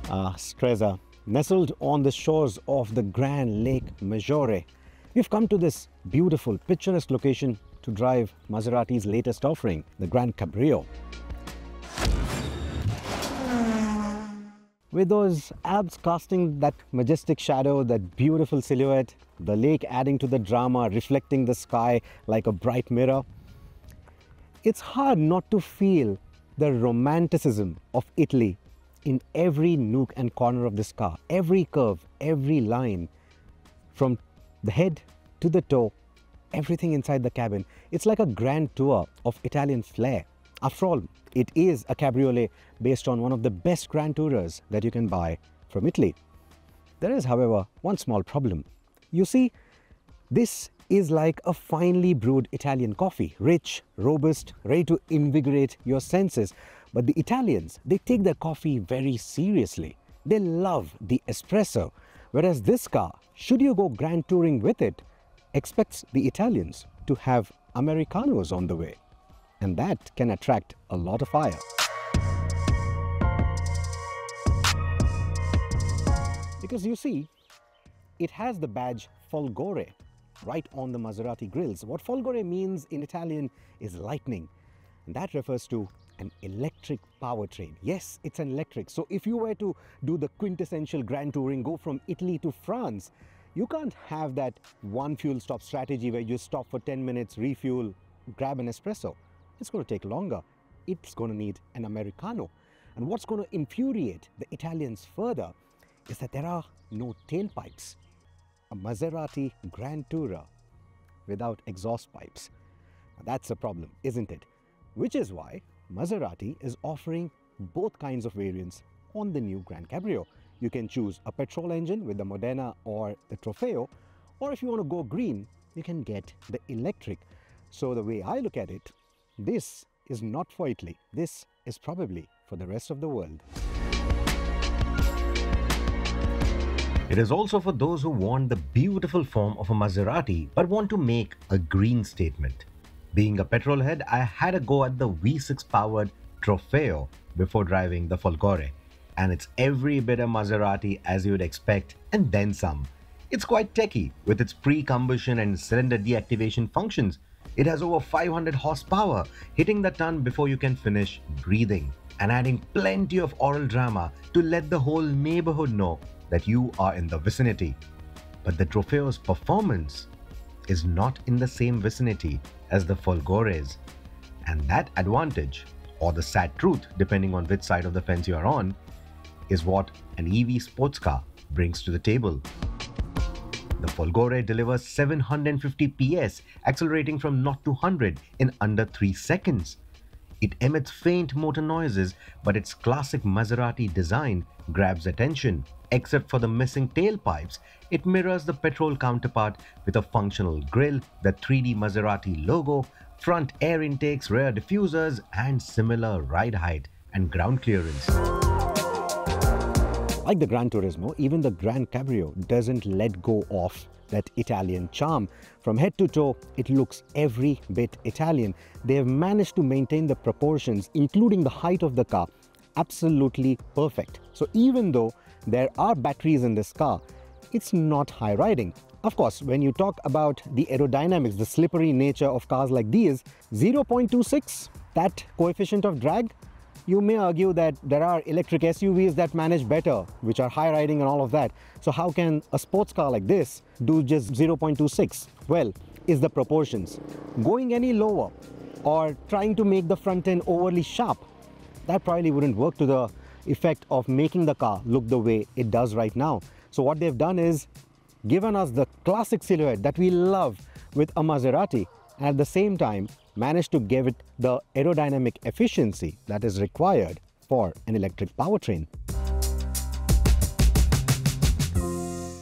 Stresa, nestled on the shores of the Grand Lake Maggiore. We've come to this beautiful, picturesque location to drive Maserati's latest offering, the GranCabrio. With those Alps casting that majestic shadow, that beautiful silhouette, the lake adding to the drama, reflecting the sky like a bright mirror, it's hard not to feel the romanticism of Italy in every nook and corner of this car. Every curve, every line, from the head to the toe, everything inside the cabin. It's like a grand tour of Italian flair. After all, it is a cabriolet based on one of the best Grand Tourers that you can buy from Italy. There is, however, one small problem. You see, this is like a finely brewed Italian coffee, rich, robust, ready to invigorate your senses. But the Italians, they take their coffee very seriously. They love the espresso. Whereas this car, should you go grand touring with it, expects the Italians to have Americanos on the way. And that can attract a lot of ire. Because you see, it has the badge Folgore right on the Maserati grills. What Folgore means in Italian is lightning. And that refers to an electric powertrain. Yes, it's an electric. So if you were to do the quintessential grand touring, go from Italy to France, you can't have that one fuel stop strategy where you stop for 10 minutes, refuel, grab an espresso. It's going to take longer. It's going to need an Americano. And what's going to infuriate the Italians further is that there are no tailpipes. A Maserati Grand Tourer without exhaust pipes. Now that's a problem, isn't it? Which is why Maserati is offering both kinds of variants on the new GranCabrio. You can choose a petrol engine with the Modena or the Trofeo, or if you want to go green, you can get the electric. So the way I look at it, this is not for Italy. This is probably for the rest of the world. It is also for those who want the beautiful form of a Maserati but want to make a green statement. Being a petrol head, I had a go at the V6 powered Trofeo before driving the Folgore. And it's every bit a Maserati as you would expect, and then some. It's quite techy with its pre-combustion and cylinder deactivation functions. It has over 500 horsepower, hitting the ton before you can finish breathing, and adding plenty of oral drama to let the whole neighborhood know that you are in the vicinity. But the Trofeo's performance is not in the same vicinity as the Folgore's. And that advantage, or the sad truth depending on which side of the fence you are on, is what an EV sports car brings to the table. The Folgore delivers 750 PS, accelerating from 0 to 100 in under 3 seconds. It emits faint motor noises, but its classic Maserati design grabs attention. Except for the missing tailpipes, it mirrors the petrol counterpart with a functional grille, the 3D Maserati logo, front air intakes, rear diffusers, and similar ride height and ground clearance. Like the Gran Turismo, even the GranCabrio doesn't let go of that Italian charm. From head to toe, it looks every bit Italian. They have managed to maintain the proportions, including the height of the car, absolutely perfect. So even though there are batteries in this car, it's not high riding. Of course, when you talk about the aerodynamics, the slippery nature of cars like these, 0.26, that coefficient of drag, you may argue that there are electric SUVs that manage better, which are high riding and all of that. So how can a sports car like this do just 0.26? Well, it's the proportions. Going any lower or trying to make the front end overly sharp, that probably wouldn't work to the effect of making the car look the way it does right now. So what they've done is given us the classic silhouette that we love with a Maserati, and at the same time managed to give it the aerodynamic efficiency that is required for an electric powertrain.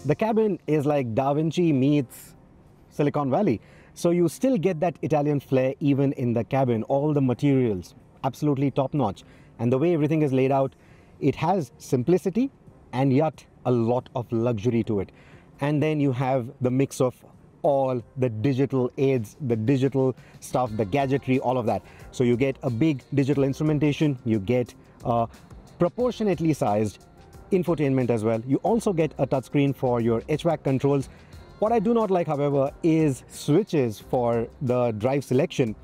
The cabin is like Da Vinci meets Silicon Valley. So you still get that Italian flair even in the cabin. All the materials, absolutely top-notch. And the way everything is laid out, it has simplicity and yet a lot of luxury to it. And then you have the mix of all the digital aids, the digital stuff, the gadgetry, all of that. So you get a big digital instrumentation, you get a proportionately sized infotainment as well. You also get a touchscreen for your HVAC controls. What I do not like, however, is switches for the drive selection,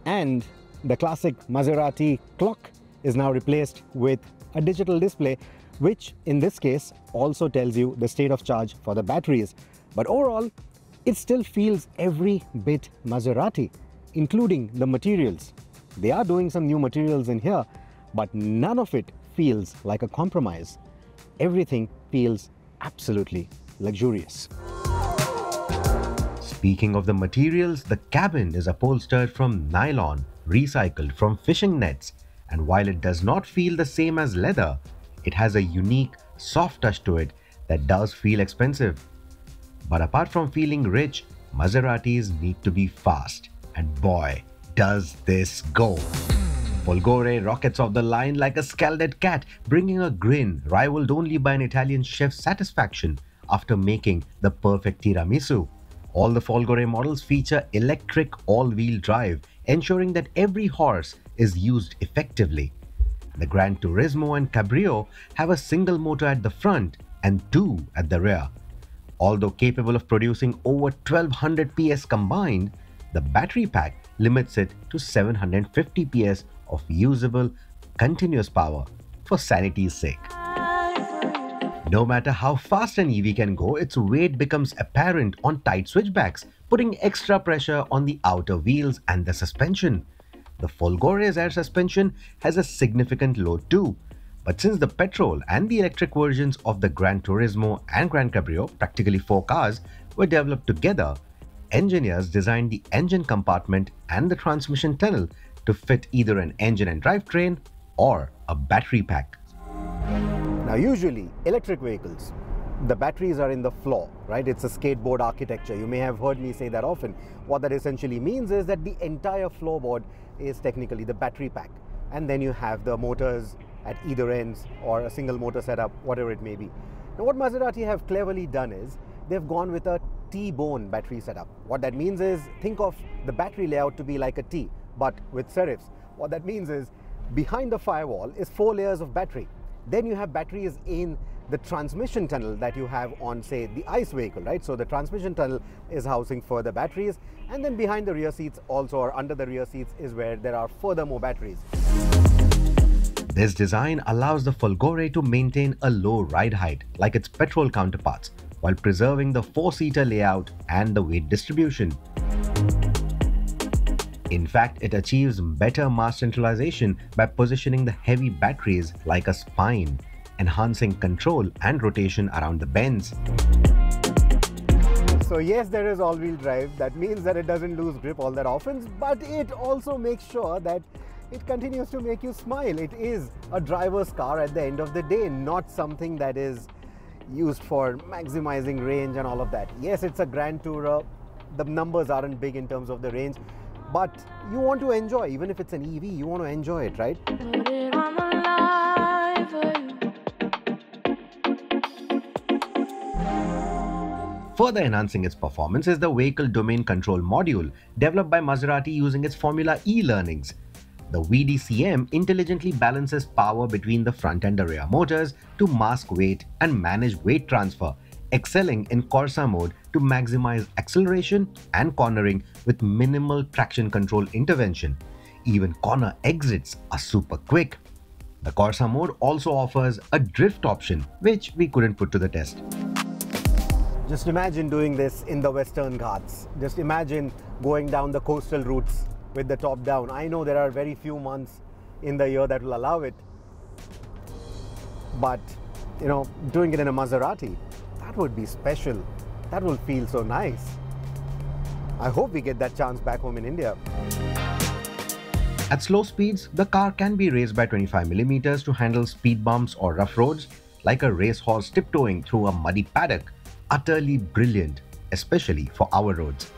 and the classic Maserati clock is now replaced with a digital display, which in this case also tells you the state of charge for the batteries. But overall, it still feels every bit Maserati, including the materials. They are doing some new materials in here, but none of it feels like a compromise. Everything feels absolutely luxurious. Speaking of the materials, the cabin is upholstered from nylon, recycled from fishing nets, and while it does not feel the same as leather, it has a unique, soft touch to it that does feel expensive. But apart from feeling rich, Maseratis need to be fast, and boy, does this go! Folgore rockets off the line like a scalded cat, bringing a grin rivaled only by an Italian chef's satisfaction after making the perfect tiramisu. All the Folgore models feature electric all-wheel drive, ensuring that every horse is used effectively. The Gran Turismo and Cabrio have a single motor at the front and two at the rear. Although capable of producing over 1200 PS combined, the battery pack limits it to 750 PS of usable, continuous power for sanity's sake. No matter how fast an EV can go, its weight becomes apparent on tight switchbacks, putting extra pressure on the outer wheels and the suspension. The Folgore's air suspension has a significant load too, but since the petrol and the electric versions of the Gran Turismo and GranCabrio, practically 4 cars, were developed together, engineers designed the engine compartment and the transmission tunnel to fit either an engine and drivetrain or a battery pack. Now usually electric vehicles, the batteries are in the floor, right? It's a skateboard architecture. You may have heard me say that often. What that essentially means is that the entire floorboard is technically the battery pack, and then you have the motors at either ends or a single motor setup, whatever it may be. Now what Maserati have cleverly done is they've gone with a T-bone battery setup. What that means is, think of the battery layout to be like a T, but with serifs. What that means is behind the firewall is 4 layers of battery. Then you have batteries in the transmission tunnel that you have on, say, the ICE vehicle, right? So the transmission tunnel is housing further batteries, and then behind the rear seats also, or under the rear seats, is where there are furthermore batteries. This design allows the Folgore to maintain a low ride height like its petrol counterparts, while preserving the 4-seater layout and the weight distribution. In fact, it achieves better mass centralization by positioning the heavy batteries like a spine, enhancing control and rotation around the bends. So yes, there is all-wheel drive. That means that it doesn't lose grip all that often, but it also makes sure that it continues to make you smile. It is a driver's car at the end of the day, not something that is used for maximizing range and all of that. Yes, it's a Grand Tourer. The numbers aren't big in terms of the range, but you want to enjoy. Even if it's an EV, you want to enjoy it, right? Further enhancing its performance is the Vehicle Domain Control Module, developed by Maserati using its Formula E learnings. The VDCM intelligently balances power between the front and the rear motors to mask weight and manage weight transfer, excelling in Corsa mode to maximize acceleration and cornering with minimal traction control intervention. Even corner exits are super quick. The Corsa mode also offers a drift option, which we couldn't put to the test. Just imagine doing this in the Western Ghats. Just imagine going down the coastal routes with the top down. I know there are very few months in the year that will allow it, but you know, doing it in a Maserati, that would be special. That will feel so nice. I hope we get that chance back home in India. At slow speeds, the car can be raised by 25mm to handle speed bumps or rough roads, like a racehorse tiptoeing through a muddy paddock. Utterly brilliant, especially for our roads.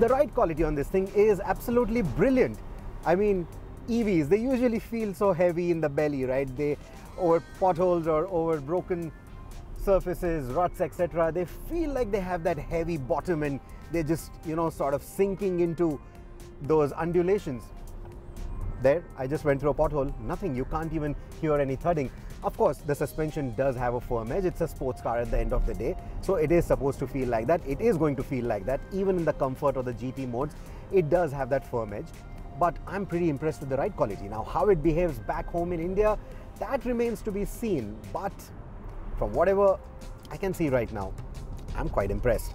The ride quality on this thing is absolutely brilliant. I mean, EVs, they usually feel so heavy in the belly, right? They, over potholes or over broken surfaces, ruts, etc., they feel like they have that heavy bottom and they're just, you know, sort of sinking into those undulations. There, I just went through a pothole, nothing, you can't even hear any thudding. Of course, the suspension does have a firm edge. It's a sports car at the end of the day, so it is supposed to feel like that. It is going to feel like that. Even in the comfort or the GT modes, it does have that firm edge. But I'm pretty impressed with the ride quality. Now, how it behaves back home in India, that remains to be seen. But from whatever I can see right now, I'm quite impressed.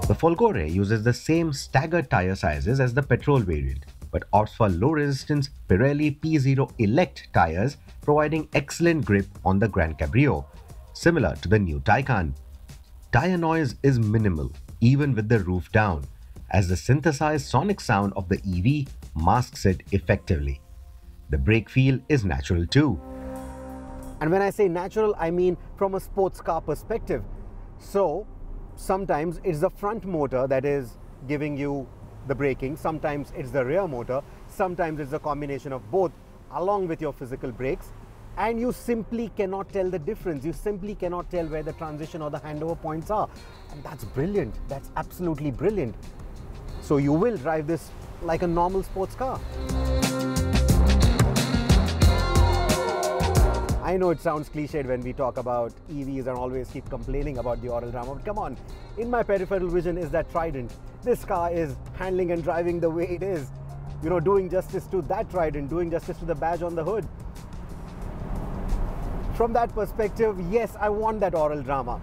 The Folgore uses the same staggered tire sizes as the petrol variant, but opts for low-resistance Pirelli P0 Elect tires, providing excellent grip on the GranCabrio, similar to the new Taycan. Tire noise is minimal, even with the roof down, as the synthesized sonic sound of the EV masks it effectively. The brake feel is natural too. And when I say natural, I mean from a sports car perspective. So sometimes it's the front motor that is giving you the braking, sometimes it's the rear motor, sometimes it's a combination of both along with your physical brakes, and you simply cannot tell the difference. You simply cannot tell where the transition or the handover points are. And that's brilliant. That's absolutely brilliant. So you will drive this like a normal sports car. I know it sounds cliched when we talk about EVs and always keep complaining about the oral drama, but come on, in my peripheral vision is that trident. This car is handling and driving the way it is, you know, doing justice to that trident, doing justice to the badge on the hood. From that perspective, yes, I want that oral drama.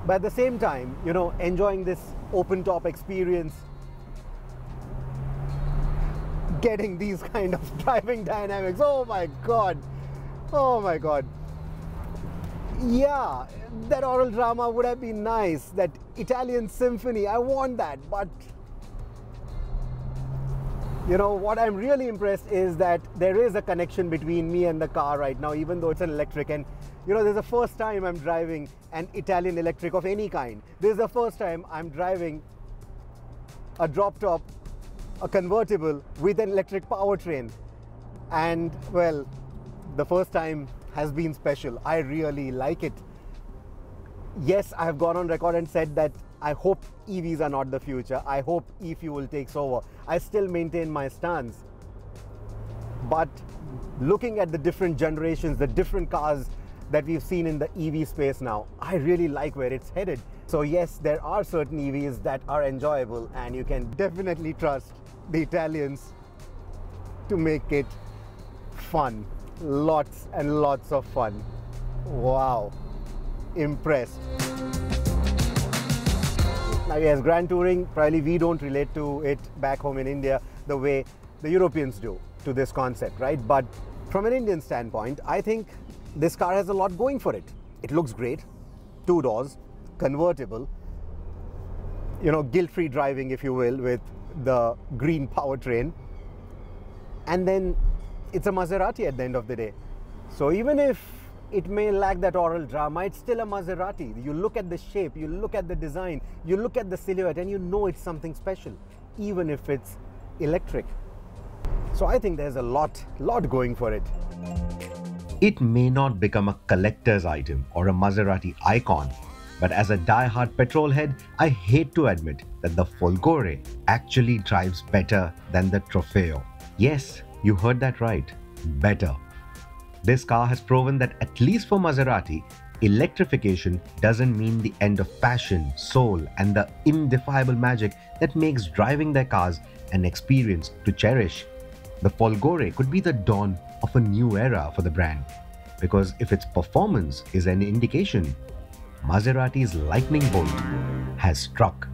But at the same time, you know, enjoying this open top experience, getting these kind of driving dynamics, oh my God. Oh my God. Yeah, that oral drama would have been nice. That Italian symphony, I want that. But, you know, what I'm really impressed is that there is a connection between me and the car right now, even though it's an electric. And, you know, this is the first time I'm driving an Italian electric of any kind. This is the first time I'm driving a drop top, a convertible with an electric powertrain. And, well, the first time has been special. I really like it. Yes, I have gone on record and said that I hope EVs are not the future. I hope e-fuel takes over. I still maintain my stance. But looking at the different generations, the different cars that we've seen in the EV space now, I really like where it's headed. So yes, there are certain EVs that are enjoyable, and you can definitely trust the Italians to make it fun. Lots and lots of fun. Wow, impressed. Now yes, Grand Touring, probably we don't relate to it back home in India the way the Europeans do to this concept, right? But from an Indian standpoint, I think this car has a lot going for it. It looks great, 2 doors, convertible, you know, guilt-free driving, if you will, with the green powertrain. And then it's a Maserati at the end of the day. So even if it may lack that oral drama, it's still a Maserati. You look at the shape, you look at the design, you look at the silhouette, and you know it's something special, even if it's electric. So I think there's a lot going for it. It may not become a collector's item or a Maserati icon, but as a die-hard petrol head, I hate to admit that the Folgore actually drives better than the Trofeo. Yes, you heard that right, better. This car has proven that at least for Maserati, electrification doesn't mean the end of passion, soul, and the indefinable magic that makes driving their cars an experience to cherish. The Folgore could be the dawn of a new era for the brand, because if its performance is an indication, Maserati's lightning bolt has struck.